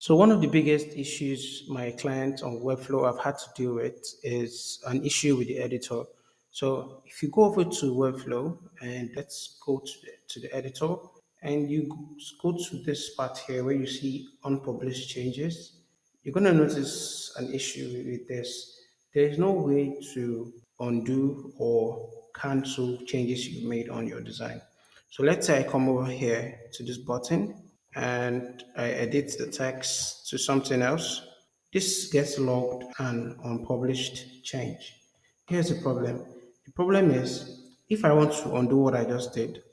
So one of the biggest issues my clients on Webflow have had to deal with is an issue with the editor. So if you go over to Webflow and let's go to the editor and you go to this part here where you see unpublished changes, you're going to notice an issue with this. There is no way to undo or cancel changes you've made on your design. So let's say I come over here to this button and I edit the text to something else. This gets logged an unpublished change. Here's the problem. The problem is if I want to undo what I just did,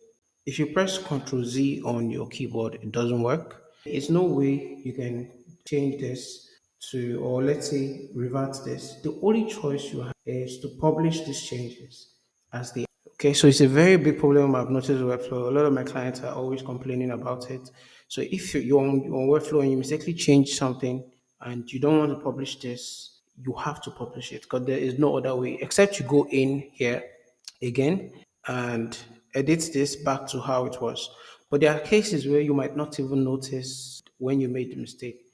if you press Ctrl Z on your keyboard, it doesn't work. There's no way you can change this to, or let's say revert this. The only choice you have is to publish these changes as they. Okay, so it's a very big problem I've noticed with Webflow. A lot of my clients are always complaining about it. So if you're on Webflow and you mistakenly change something and you don't want to publish this, you have to publish it because there is no other way except you go in here again and edit this back to how it was. But there are cases where you might not even notice when you made the mistake.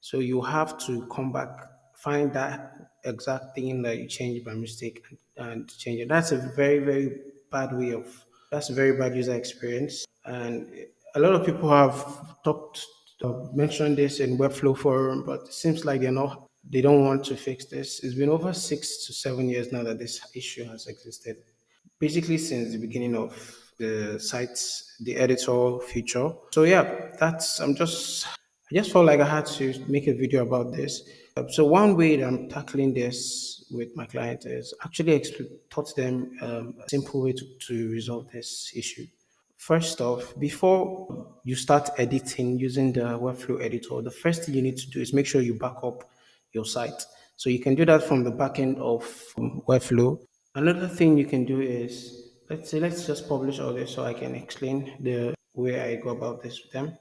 So you have to come back, find that exact thing that you changed by mistake and change it. That's a very, very bad way of, that's a very bad user experience. And a lot of people have mentioned this in Webflow forum, but it seems like they don't want to fix this. It's been over 6 to 7 years now that this issue has existed basically since the beginning of the site's the editor feature. So yeah, I just felt like I had to make a video about this. So one way that I'm tackling this with my client is actually taught them a simple way to resolve this issue. First off, before you start editing using the Webflow editor, the first thing you need to do is make sure you back up your site. So you can do that from the back end of Webflow. Another thing you can do is let's just publish all this so I can explain the way I go about this with them.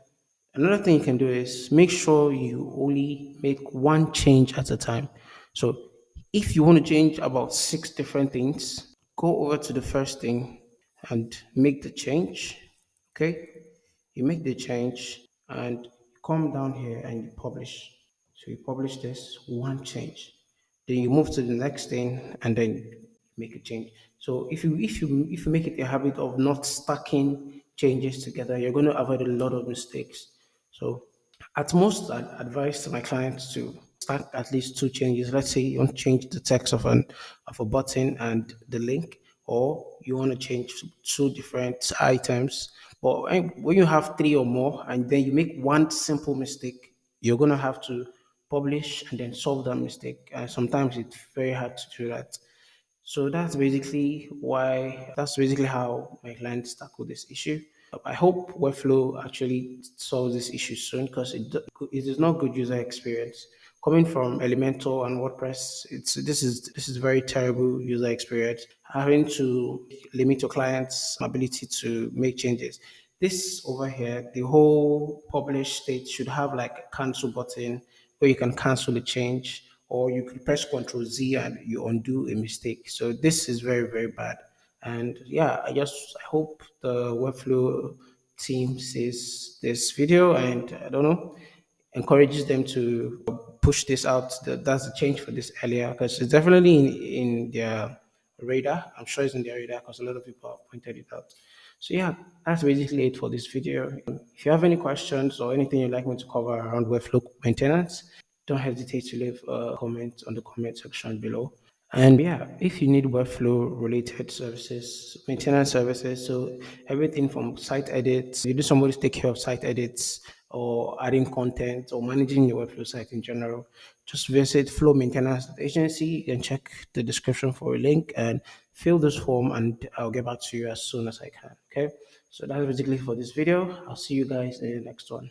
Another thing you can do is make sure you only make one change at a time. So if you want to change about 6 different things, go over to the first thing and make the change. Okay, you make the change and come down here and you publish. So you publish this one change. Then you move to the next thing and then make a change. So if you make it a habit of not stacking changes together, you're going to avoid a lot of mistakes. So at most, I'd advise to my clients to stack at least 2 changes. Let's say you want to change the text of a button and the link, or you want to change 2 different items. But when you have 3 or more, and then you make one simple mistake, you're gonna have to publish and then solve that mistake. And sometimes it's very hard to do that. So that's basically how my clients tackle this issue. I hope Webflow actually solves this issue soon because it is not good user experience. Coming from Elementor and WordPress, this is very terrible user experience. Having to limit your client's ability to make changes. This over here, the whole publish state should have like a cancel button where you can cancel the change, or you can press Ctrl Z and you undo a mistake. So this is very, very bad. And yeah, I hope the Webflow team sees this video and I don't know, encourages them to push this out. That's the change for this earlier because it's definitely in their radar. I'm sure it's in their radar because a lot of people have pointed it out. So yeah, that's basically it for this video. If you have any questions or anything you'd like me to cover around Webflow maintenance, don't hesitate to leave a comment on the comment section below. And yeah, if you need Webflow related services, maintenance services, so everything from site edits, you do somebody to take care of site edits or adding content or managing your Webflow site in general, just visit FlowMaintenance.Agency. You can check the description for a link and fill this form and I'll get back to you as soon as I can. Okay. So that's basically for this video. I'll see you guys in the next one.